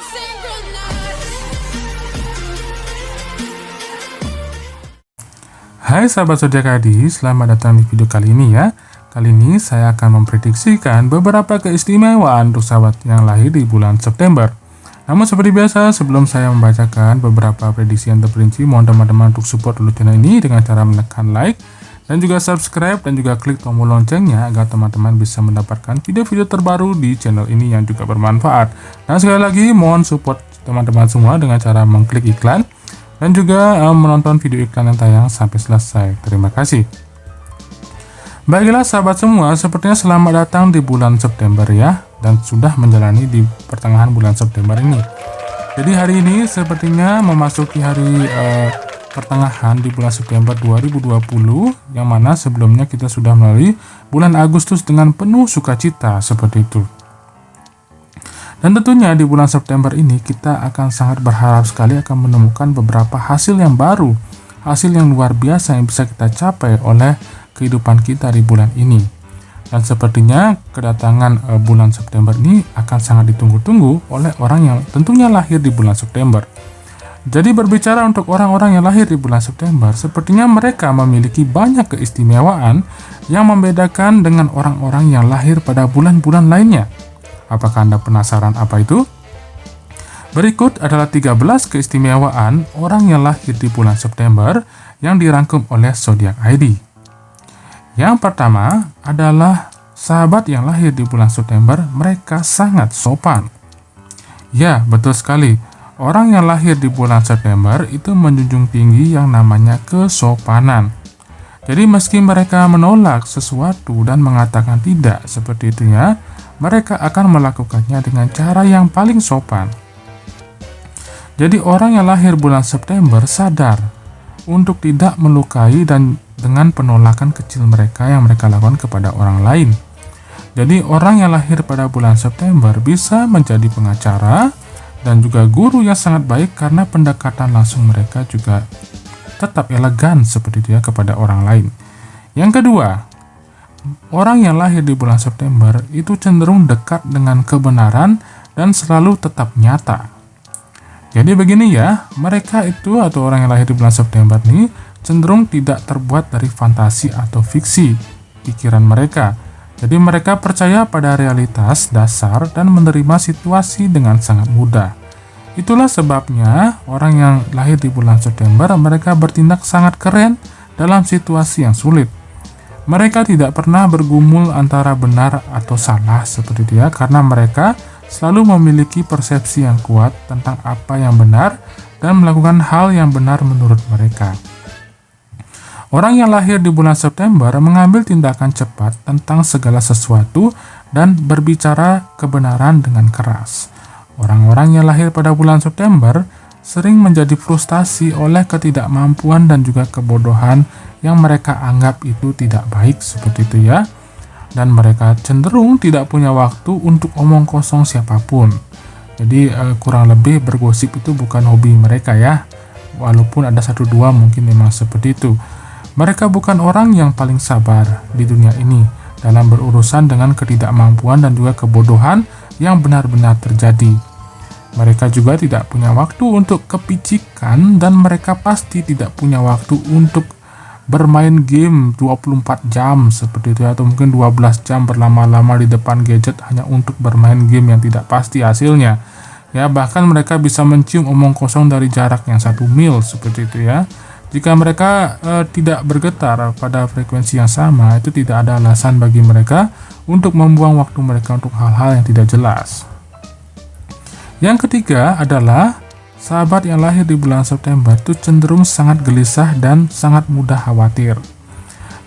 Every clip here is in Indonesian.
Hai sahabat zodiak ID, selamat datang di video kali ini ya. Kali ini saya akan memprediksikan beberapa keistimewaan untuk sahabat yang lahir di bulan September. Namun seperti biasa, sebelum saya membacakan beberapa prediksi yang terperinci, mohon teman-teman untuk support dulu channel ini dengan cara menekan like dan juga subscribe dan juga klik tombol loncengnya agar teman-teman bisa mendapatkan video-video terbaru di channel ini yang juga bermanfaat. Dan sekali lagi mohon support teman-teman semua dengan cara mengklik iklan dan juga menonton video iklan yang tayang sampai selesai. Terima kasih. Baiklah sahabat semua, sepertinya selamat datang di bulan September ya, dan sudah menjalani di pertengahan bulan September ini. Jadi hari ini sepertinya memasuki hari pertengahan di bulan September 2020, yang mana sebelumnya kita sudah melalui bulan Agustus dengan penuh sukacita seperti itu. Dan tentunya di bulan September ini kita akan sangat berharap sekali akan menemukan beberapa hasil yang baru, hasil yang luar biasa yang bisa kita capai oleh kehidupan kita di bulan ini. Dan sepertinya kedatangan bulan September ini akan sangat ditunggu-tunggu oleh orang yang tentunya lahir di bulan September. Jadi berbicara untuk orang-orang yang lahir di bulan September, sepertinya mereka memiliki banyak keistimewaan yang membedakan dengan orang-orang yang lahir pada bulan-bulan lainnya. Apakah Anda penasaran apa itu? Berikut adalah 13 keistimewaan orang yang lahir di bulan September yang dirangkum oleh Zodiak ID. Yang pertama adalah sahabat yang lahir di bulan September, mereka sangat sopan. Ya, betul sekali. Orang yang lahir di bulan September itu menjunjung tinggi yang namanya kesopanan. Jadi meski mereka menolak sesuatu dan mengatakan tidak seperti itu ya, mereka akan melakukannya dengan cara yang paling sopan. Jadi orang yang lahir bulan September sadar untuk tidak melukai dan dengan penolakan kecil mereka yang mereka lakukan kepada orang lain. Jadi orang yang lahir pada bulan September bisa menjadi pengacara dan juga guru yang sangat baik karena pendekatan langsung mereka juga tetap elegan seperti itu ya kepada orang lain. Yang kedua, orang yang lahir di bulan September itu cenderung dekat dengan kebenaran dan selalu tetap nyata. Jadi begini ya, mereka itu atau orang yang lahir di bulan September ini cenderung tidak terbuat dari fantasi atau fiksi pikiran mereka. Jadi mereka percaya pada realitas dasar dan menerima situasi dengan sangat mudah. Itulah sebabnya orang yang lahir di bulan September mereka bertindak sangat keren dalam situasi yang sulit. Mereka tidak pernah bergumul antara benar atau salah seperti itu ya, karena mereka selalu memiliki persepsi yang kuat tentang apa yang benar dan melakukan hal yang benar menurut mereka. Orang yang lahir di bulan September mengambil tindakan cepat tentang segala sesuatu dan berbicara kebenaran dengan keras. Orang-orang yang lahir pada bulan September sering menjadi frustasi oleh ketidakmampuan dan juga kebodohan yang mereka anggap itu tidak baik seperti itu ya. Dan mereka cenderung tidak punya waktu untuk omong kosong siapapun. Jadi kurang lebih bergosip itu bukan hobi mereka ya. Walaupun ada 1-2 mungkin memang seperti itu. Mereka bukan orang yang paling sabar di dunia ini dalam berurusan dengan ketidakmampuan dan juga kebodohan yang benar-benar terjadi. Mereka juga tidak punya waktu untuk kepicikan dan mereka pasti tidak punya waktu untuk bermain game 24 jam seperti itu atau mungkin 12 jam berlama-lama di depan gadget hanya untuk bermain game yang tidak pasti hasilnya. Ya, bahkan mereka bisa mencium omong kosong dari jarak yang 1 mil seperti itu ya. Jika mereka tidak bergetar pada frekuensi yang sama, itu tidak ada alasan bagi mereka untuk membuang waktu mereka untuk hal-hal yang tidak jelas. Yang ketiga adalah sahabat yang lahir di bulan September itu cenderung sangat gelisah dan sangat mudah khawatir.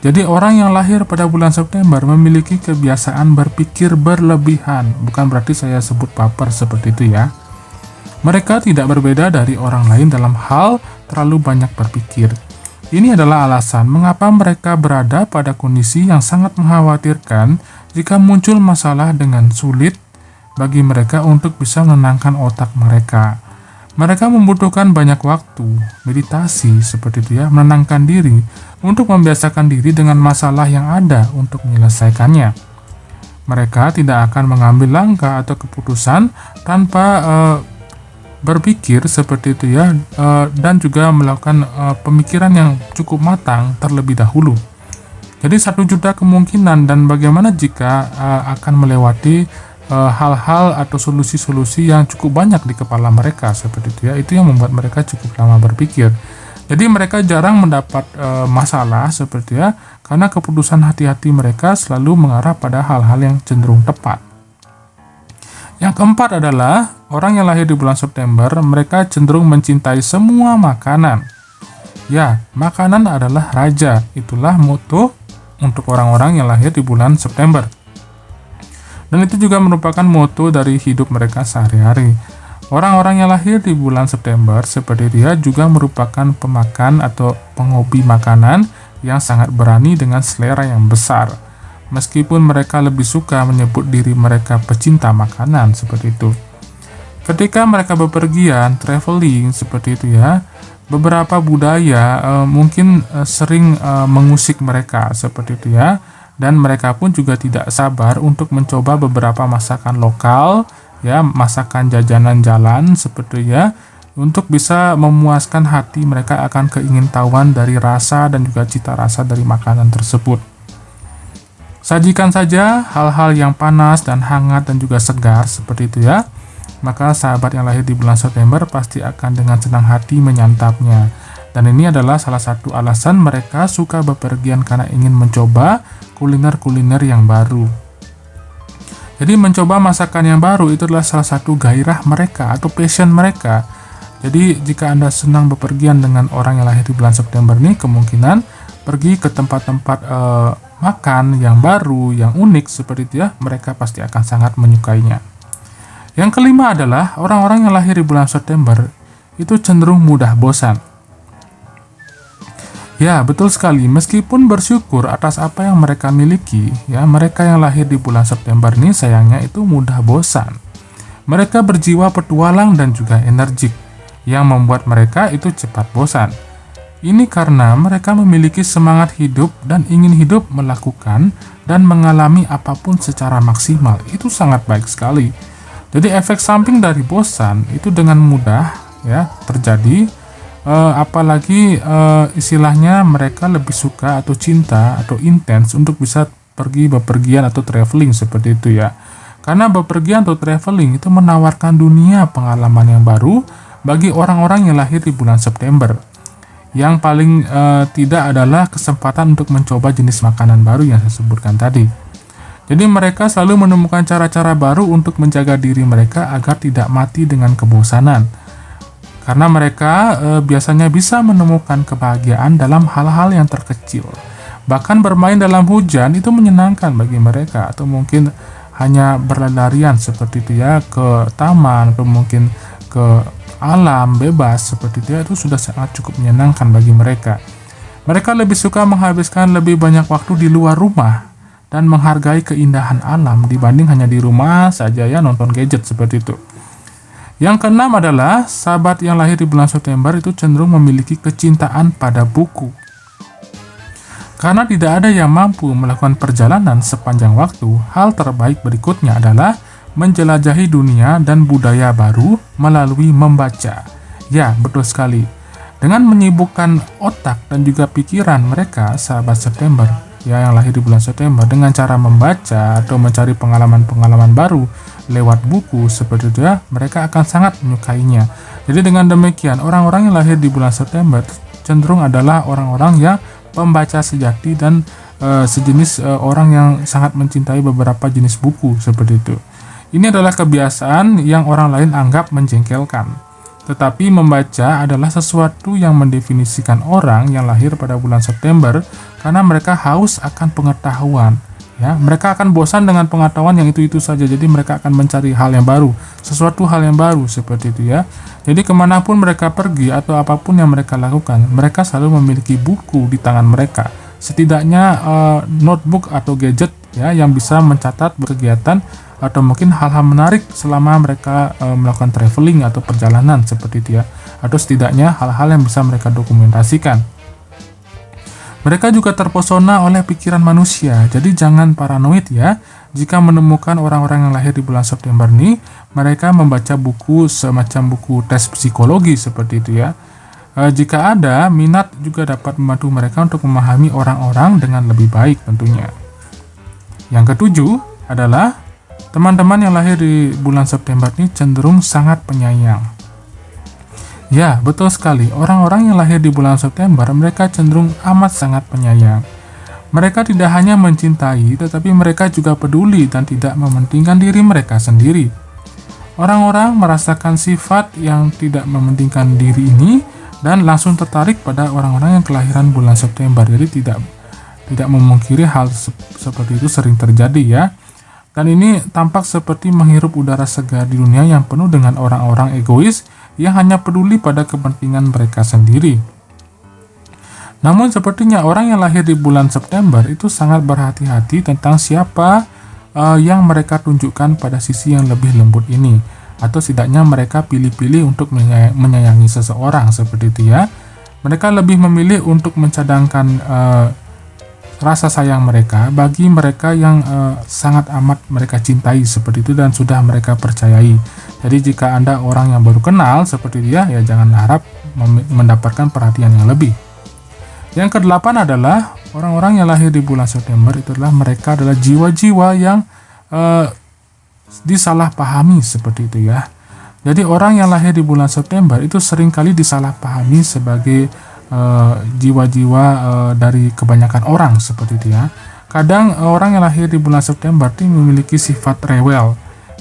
Jadi orang yang lahir pada bulan September memiliki kebiasaan berpikir berlebihan. Bukan berarti saya sebut baper seperti itu ya. Mereka tidak berbeda dari orang lain dalam hal terlalu banyak berpikir. Ini adalah alasan mengapa mereka berada pada kondisi yang sangat mengkhawatirkan jika muncul masalah dengan sulit bagi mereka untuk bisa menenangkan otak mereka. Mereka membutuhkan banyak waktu, meditasi seperti itu ya, menenangkan diri untuk membiasakan diri dengan masalah yang ada untuk menyelesaikannya. Mereka tidak akan mengambil langkah atau keputusan tanpa berpikir seperti itu ya, dan juga melakukan pemikiran yang cukup matang terlebih dahulu. Jadi 1 juta kemungkinan, dan bagaimana jika akan melewati hal-hal atau solusi-solusi yang cukup banyak di kepala mereka seperti itu ya. Itu yang membuat mereka cukup lama berpikir. Jadi mereka jarang mendapat masalah seperti ya, karena keputusan hati-hati mereka selalu mengarah pada hal-hal yang cenderung tepat. Yang keempat adalah orang yang lahir di bulan September, mereka cenderung mencintai semua makanan. Ya, makanan adalah raja. Itulah moto untuk orang-orang yang lahir di bulan September. Dan itu juga merupakan moto dari hidup mereka sehari-hari. Orang-orang yang lahir di bulan September seperti dia juga merupakan pemakan atau penghobi makanan yang sangat berani dengan selera yang besar. Meskipun mereka lebih suka menyebut diri mereka pecinta makanan seperti itu. Ketika mereka bepergian, traveling seperti itu ya, beberapa budaya mungkin sering mengusik mereka seperti itu ya. Dan mereka pun juga tidak sabar untuk mencoba beberapa masakan lokal, ya, masakan jajanan jalan seperti ya, untuk bisa memuaskan hati mereka akan keingintahuan dari rasa dan juga cita rasa dari makanan tersebut. Sajikan saja hal-hal yang panas dan hangat dan juga segar seperti itu ya. Maka sahabat yang lahir di bulan September pasti akan dengan senang hati menyantapnya. Dan ini adalah salah satu alasan mereka suka bepergian, karena ingin mencoba kuliner-kuliner yang baru. Jadi mencoba masakan yang baru itu adalah salah satu gairah mereka atau passion mereka. Jadi jika Anda senang bepergian dengan orang yang lahir di bulan September ini, kemungkinan pergi ke tempat-tempat makan yang baru, yang unik seperti itu ya, mereka pasti akan sangat menyukainya. Yang kelima adalah orang-orang yang lahir di bulan September itu cenderung mudah bosan. Ya, betul sekali. Meskipun bersyukur atas apa yang mereka miliki, ya, mereka yang lahir di bulan September ini sayangnya itu mudah bosan. Mereka berjiwa petualang dan juga energik, yang membuat mereka itu cepat bosan. Ini karena mereka memiliki semangat hidup dan ingin hidup melakukan dan mengalami apapun secara maksimal. Itu sangat baik sekali. Jadi efek samping dari bosan itu dengan mudah ya terjadi. Apalagi istilahnya mereka lebih suka atau cinta atau intens untuk bisa pergi bepergian atau traveling seperti itu ya. Karena bepergian atau traveling itu menawarkan dunia pengalaman yang baru bagi orang-orang yang lahir di bulan September. Yang paling tidak adalah kesempatan untuk mencoba jenis makanan baru yang saya sebutkan tadi. Jadi mereka selalu menemukan cara-cara baru untuk menjaga diri mereka agar tidak mati dengan kebosanan. Karena mereka biasanya bisa menemukan kebahagiaan dalam hal-hal yang terkecil. Bahkan bermain dalam hujan itu menyenangkan bagi mereka, atau mungkin hanya berlarian seperti itu ya, ke taman atau mungkin ke alam bebas seperti itu ya, itu sudah sangat cukup menyenangkan bagi mereka. Mereka lebih suka menghabiskan lebih banyak waktu di luar rumah dan menghargai keindahan alam dibanding hanya di rumah saja ya nonton gadget seperti itu. Yang keenam adalah sahabat yang lahir di bulan September itu cenderung memiliki kecintaan pada buku. Karena tidak ada yang mampu melakukan perjalanan sepanjang waktu, hal terbaik berikutnya adalah menjelajahi dunia dan budaya baru melalui membaca. Ya, betul sekali. Dengan menyibukkan otak dan juga pikiran mereka, sahabat September, ya yang lahir di bulan September, dengan cara membaca atau mencari pengalaman-pengalaman baru lewat buku seperti itu ya, mereka akan sangat menyukainya. Jadi dengan demikian, orang-orang yang lahir di bulan September cenderung adalah orang-orang yang pembaca sejati dan sejenis orang yang sangat mencintai beberapa jenis buku seperti itu. Ini adalah kebiasaan yang orang lain anggap menjengkelkan. Tetapi membaca adalah sesuatu yang mendefinisikan orang yang lahir pada bulan September karena mereka haus akan pengetahuan. Ya, mereka akan bosan dengan pengetahuan yang itu-itu saja. Jadi mereka akan mencari hal yang baru, sesuatu hal yang baru seperti itu ya. Jadi kemanapun mereka pergi atau apapun yang mereka lakukan, mereka selalu memiliki buku di tangan mereka. Setidaknya notebook atau gadget ya yang bisa mencatat kegiatan atau mungkin hal-hal menarik selama mereka melakukan traveling atau perjalanan seperti itu ya. Atau setidaknya hal-hal yang bisa mereka dokumentasikan. Mereka juga terpesona oleh pikiran manusia, jadi jangan paranoid ya. jika menemukan orang-orang yang lahir di bulan September nih, mereka membaca buku semacam buku tes psikologi seperti itu ya. Jika ada minat juga dapat membantu mereka untuk memahami orang-orang dengan lebih baik tentunya. Yang ketujuh adalah teman-teman yang lahir di bulan September ini cenderung sangat penyayang. Ya, betul sekali. Orang-orang yang lahir di bulan September, mereka cenderung amat sangat penyayang. Mereka tidak hanya mencintai, tetapi mereka juga peduli dan tidak mementingkan diri mereka sendiri. Orang-orang merasakan sifat yang tidak mementingkan diri ini dan langsung tertarik pada orang-orang yang kelahiran bulan September. Jadi tidak memungkiri hal seperti itu sering terjadi ya. Dan ini tampak seperti menghirup udara segar di dunia yang penuh dengan orang-orang egois yang hanya peduli pada kepentingan mereka sendiri. Namun sepertinya orang yang lahir di bulan September itu sangat berhati-hati tentang siapa yang mereka tunjukkan pada sisi yang lebih lembut ini, atau setidaknya mereka pilih-pilih untuk menyayangi seseorang seperti itu ya. Mereka lebih memilih untuk mencadangkan rasa sayang mereka bagi mereka yang sangat amat mereka cintai seperti itu dan sudah mereka percayai. Jadi jika Anda orang yang baru kenal seperti dia, ya jangan harap mendapatkan perhatian yang lebih. Yang kedelapan adalah orang-orang yang lahir di bulan September mereka adalah jiwa-jiwa yang disalahpahami seperti itu ya. Jadi orang yang lahir di bulan September itu seringkali disalahpahami sebagai jiwa-jiwa dari kebanyakan orang seperti itu ya. Kadang orang yang lahir di bulan September ini memiliki sifat rewel.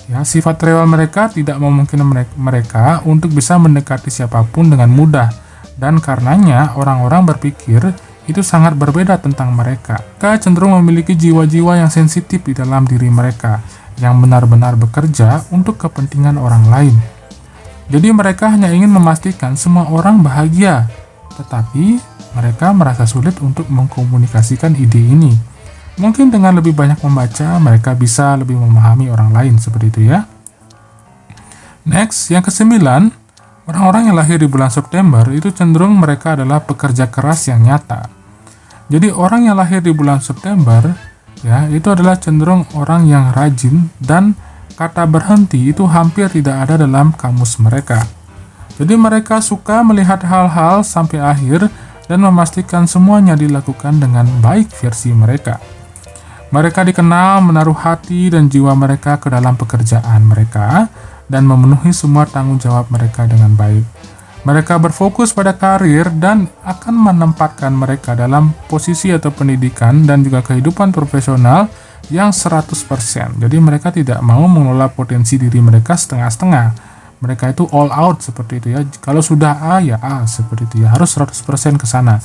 Ya, sifat rewel mereka tidak memungkinkan mereka untuk bisa mendekati siapapun dengan mudah. Dan karenanya orang-orang berpikir itu sangat berbeda tentang mereka. Mereka cenderung memiliki jiwa-jiwa yang sensitif di dalam diri mereka, yang benar-benar bekerja untuk kepentingan orang lain. Jadi mereka hanya ingin memastikan semua orang bahagia, tetapi mereka merasa sulit untuk mengkomunikasikan ide ini. Mungkin dengan lebih banyak membaca, mereka bisa lebih memahami orang lain seperti itu ya. Next, yang kesembilan, orang-orang yang lahir di bulan September itu cenderung mereka adalah pekerja keras yang nyata. Jadi orang yang lahir di bulan September ya itu adalah cenderung orang yang rajin dan kata berhenti itu hampir tidak ada dalam kamus mereka. Jadi mereka suka melihat hal-hal sampai akhir dan memastikan semuanya dilakukan dengan baik versi mereka. Mereka dikenal menaruh hati dan jiwa mereka ke dalam pekerjaan mereka dan memenuhi semua tanggung jawab mereka dengan baik. Mereka berfokus pada karir dan akan menempatkan mereka dalam posisi atau pendidikan dan juga kehidupan profesional yang 100%. Jadi mereka tidak mau mengelola potensi diri mereka setengah-setengah. Mereka itu all out seperti itu ya. Kalau sudah A ya A seperti itu ya. Harus 100% ke sana.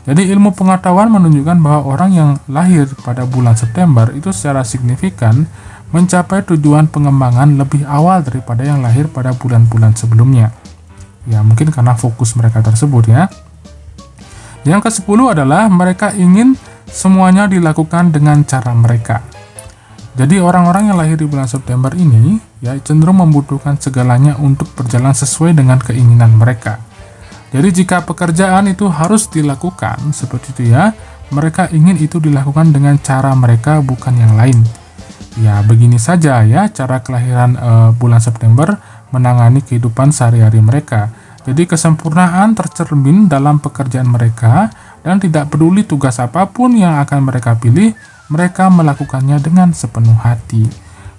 Jadi ilmu pengetahuan menunjukkan bahwa orang yang lahir pada bulan September itu secara signifikan mencapai tujuan pengembangan lebih awal daripada yang lahir pada bulan-bulan sebelumnya. Ya, mungkin karena fokus mereka tersebut ya. Yang ke-10 adalah mereka ingin semuanya dilakukan dengan cara mereka. Jadi orang-orang yang lahir di bulan September ini ya cenderung membutuhkan segalanya untuk berjalan sesuai dengan keinginan mereka. Jadi jika pekerjaan itu harus dilakukan seperti itu ya, mereka ingin itu dilakukan dengan cara mereka bukan yang lain. Ya, begini saja ya cara kelahiran bulan September menangani kehidupan sehari-hari mereka. Jadi kesempurnaan tercermin dalam pekerjaan mereka dan tidak peduli tugas apapun yang akan mereka pilih, mereka melakukannya dengan sepenuh hati.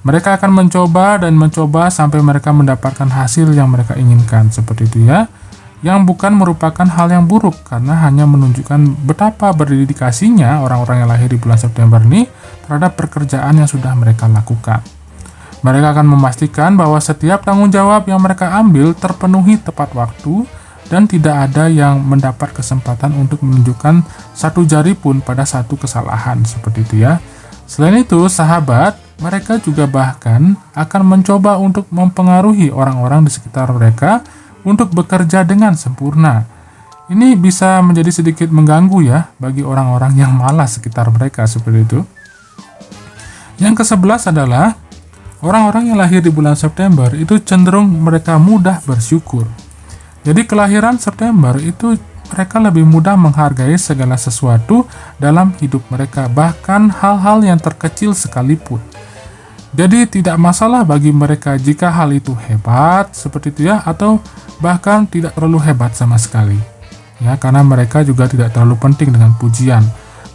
Mereka akan mencoba dan mencoba sampai mereka mendapatkan hasil yang mereka inginkan seperti itu ya. Yang bukan merupakan hal yang buruk karena hanya menunjukkan betapa berdedikasinya orang-orang yang lahir di bulan September ini terhadap pekerjaan yang sudah mereka lakukan. Mereka akan memastikan bahwa setiap tanggung jawab yang mereka ambil terpenuhi tepat waktu dan tidak ada yang mendapat kesempatan untuk menunjukkan satu jari pun pada satu kesalahan seperti itu ya. Selain itu, sahabat, mereka juga bahkan akan mencoba untuk mempengaruhi orang-orang di sekitar mereka untuk bekerja dengan sempurna. Ini bisa menjadi sedikit mengganggu ya bagi orang-orang yang malas sekitar mereka seperti itu. Yang ke-11 adalah orang-orang yang lahir di bulan September itu cenderung mereka mudah bersyukur. Jadi kelahiran September itu mereka lebih mudah menghargai segala sesuatu dalam hidup mereka, bahkan hal-hal yang terkecil sekalipun. Jadi tidak masalah bagi mereka jika hal itu hebat seperti itu ya, atau bahkan tidak terlalu hebat sama sekali. Ya, karena mereka juga tidak terlalu penting dengan pujian.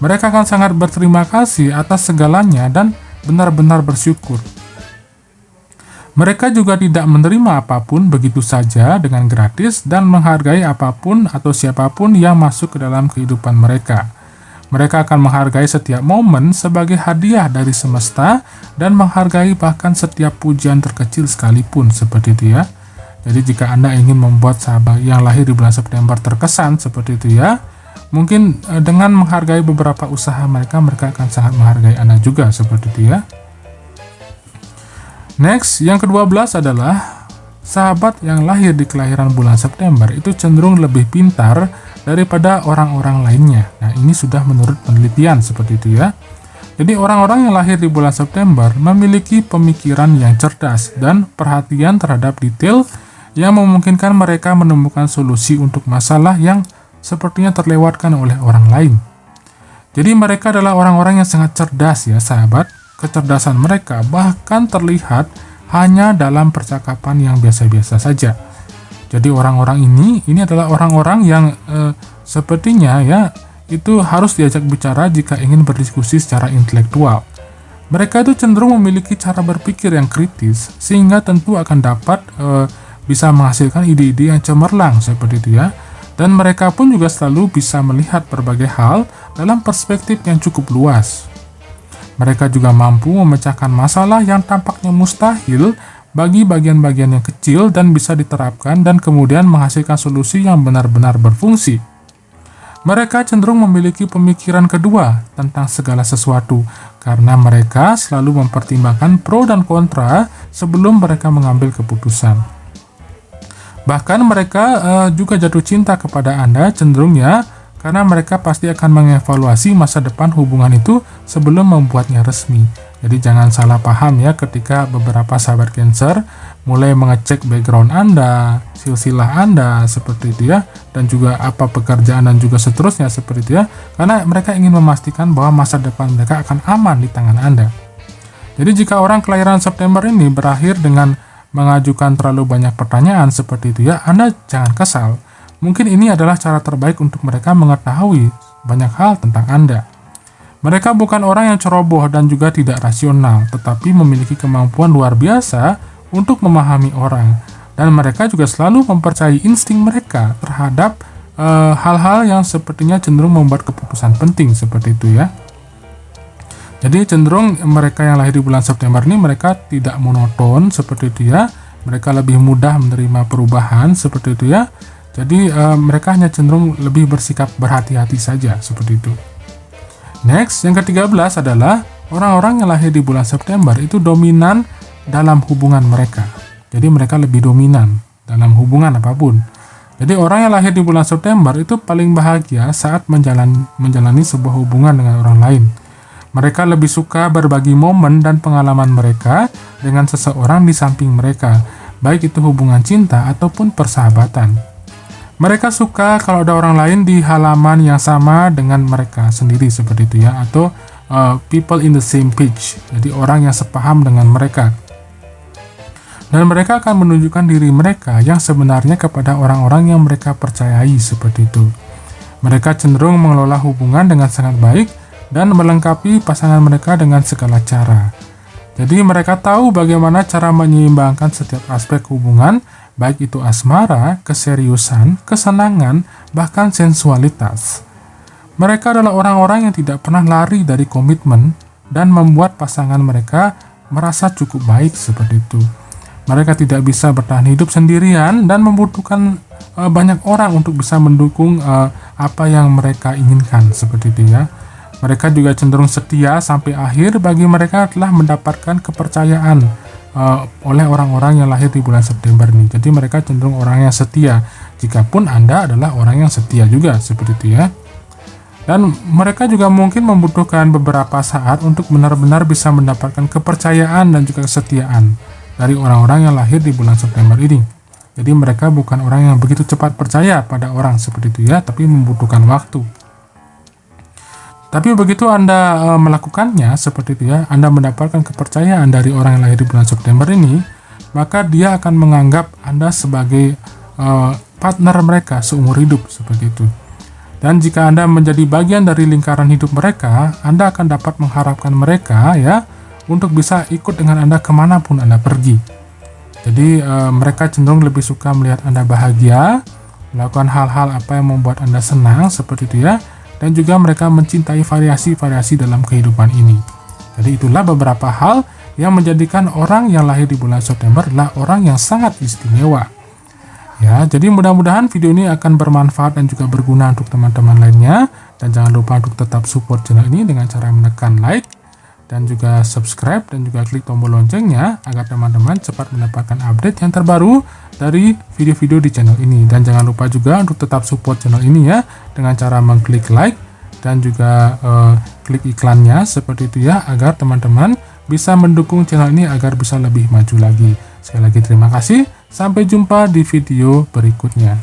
Mereka akan sangat berterima kasih atas segalanya dan benar-benar bersyukur. Mereka juga tidak menerima apapun begitu saja dengan gratis dan menghargai apapun atau siapapun yang masuk ke dalam kehidupan mereka. Mereka akan menghargai setiap momen sebagai hadiah dari semesta dan menghargai bahkan setiap pujian terkecil sekalipun, seperti itu ya. Jadi jika Anda ingin membuat sahabat yang lahir di bulan September terkesan seperti itu ya, mungkin dengan menghargai beberapa usaha mereka akan sangat menghargai Anda juga, seperti itu ya. Next, yang ke-12 adalah sahabat yang lahir di kelahiran bulan September itu cenderung lebih pintar daripada orang-orang lainnya. Nah, ini sudah menurut penelitian seperti itu ya. Jadi orang-orang yang lahir di bulan September memiliki pemikiran yang cerdas dan perhatian terhadap detail yang memungkinkan mereka menemukan solusi untuk masalah yang sepertinya terlewatkan oleh orang lain. Jadi mereka adalah orang-orang yang sangat cerdas ya sahabat. Kecerdasan mereka bahkan terlihat hanya dalam percakapan yang biasa-biasa saja. Jadi orang-orang ini adalah orang-orang yang sepertinya ya itu harus diajak bicara jika ingin berdiskusi secara intelektual. Mereka itu cenderung memiliki cara berpikir yang kritis sehingga tentu akan dapat bisa menghasilkan ide-ide yang cemerlang seperti itu ya. Dan mereka pun juga selalu bisa melihat berbagai hal dalam perspektif yang cukup luas. Mereka juga mampu memecahkan masalah yang tampaknya mustahil bagi bagian-bagian yang kecil dan bisa diterapkan dan kemudian menghasilkan solusi yang benar-benar berfungsi. Mereka cenderung memiliki pemikiran kedua tentang segala sesuatu karena mereka selalu mempertimbangkan pro dan kontra sebelum mereka mengambil keputusan. Bahkan mereka juga jatuh cinta kepada Anda cenderungnya karena mereka pasti akan mengevaluasi masa depan hubungan itu sebelum membuatnya resmi. Jadi jangan salah paham ya ketika beberapa sahabat Cancer mulai mengecek background Anda, silsilah Anda seperti itu ya, dan juga apa pekerjaan dan juga seterusnya seperti itu ya, karena mereka ingin memastikan bahwa masa depan mereka akan aman di tangan Anda. Jadi jika orang kelahiran September ini berakhir dengan mengajukan terlalu banyak pertanyaan seperti itu ya, Anda jangan kesal. Mungkin ini adalah cara terbaik untuk mereka mengetahui banyak hal tentang Anda. Mereka bukan orang yang ceroboh dan juga tidak rasional, tetapi memiliki kemampuan luar biasa untuk memahami orang. Dan mereka juga selalu mempercayai insting mereka terhadap hal-hal yang sepertinya cenderung membuat keputusan penting seperti itu ya. Jadi cenderung mereka yang lahir di bulan September ini mereka tidak monoton seperti itu ya. Mereka lebih mudah menerima perubahan seperti itu ya. Jadi mereka hanya cenderung lebih bersikap berhati-hati saja seperti itu. Next, yang ke-13 adalah orang-orang yang lahir di bulan September itu dominan dalam hubungan mereka. Jadi mereka lebih dominan dalam hubungan apapun. Jadi orang yang lahir di bulan September itu paling bahagia saat menjalani sebuah hubungan dengan orang lain. Mereka lebih suka berbagi momen dan pengalaman mereka dengan seseorang di samping mereka, baik itu hubungan cinta ataupun persahabatan. Mereka suka kalau ada orang lain di halaman yang sama dengan mereka sendiri seperti itu ya, atau people in the same page, jadi orang yang sepaham dengan mereka. Dan mereka akan menunjukkan diri mereka yang sebenarnya kepada orang-orang yang mereka percayai seperti itu. Mereka cenderung mengelola hubungan dengan sangat baik dan melengkapi pasangan mereka dengan segala cara. Jadi mereka tahu bagaimana cara menyeimbangkan setiap aspek hubungan, baik itu asmara, keseriusan, kesenangan, bahkan sensualitas. Mereka adalah orang-orang yang tidak pernah lari dari komitmen dan membuat pasangan mereka merasa cukup baik seperti itu. Mereka tidak bisa bertahan hidup sendirian dan membutuhkan banyak orang untuk bisa mendukung apa yang mereka inginkan seperti itu ya. Mereka juga cenderung setia sampai akhir bagi mereka telah mendapatkan kepercayaan oleh orang-orang yang lahir di bulan September ini. Jadi mereka cenderung orang yang setia, jikapun Anda adalah orang yang setia juga seperti itu ya. Dan mereka juga mungkin membutuhkan beberapa saat untuk benar-benar bisa mendapatkan kepercayaan dan juga kesetiaan dari orang-orang yang lahir di bulan September ini. Jadi mereka bukan orang yang begitu cepat percaya pada orang seperti itu ya, tapi membutuhkan waktu. Tapi begitu Anda melakukannya seperti itu ya, Anda mendapatkan kepercayaan dari orang yang lahir di bulan September ini, maka dia akan menganggap Anda sebagai partner mereka seumur hidup seperti itu. Dan jika Anda menjadi bagian dari lingkaran hidup mereka, Anda akan dapat mengharapkan mereka ya untuk bisa ikut dengan Anda kemanapun Anda pergi. Jadi mereka cenderung lebih suka melihat Anda bahagia, melakukan hal-hal apa yang membuat Anda senang seperti itu ya. Dan juga mereka mencintai variasi-variasi dalam kehidupan ini. Jadi itulah beberapa hal yang menjadikan orang yang lahir di bulan September adalah orang yang sangat istimewa. Ya, jadi mudah-mudahan video ini akan bermanfaat dan juga berguna untuk teman-teman lainnya. Dan jangan lupa untuk tetap support channel ini dengan cara menekan like dan juga subscribe dan juga klik tombol loncengnya agar teman-teman cepat mendapatkan update yang terbaru dari video-video di channel ini. Dan jangan lupa juga untuk tetap support channel ini ya dengan cara mengklik like dan juga klik iklannya seperti itu ya, agar teman-teman bisa mendukung channel ini agar bisa lebih maju lagi. Sekali lagi terima kasih, sampai jumpa di video berikutnya.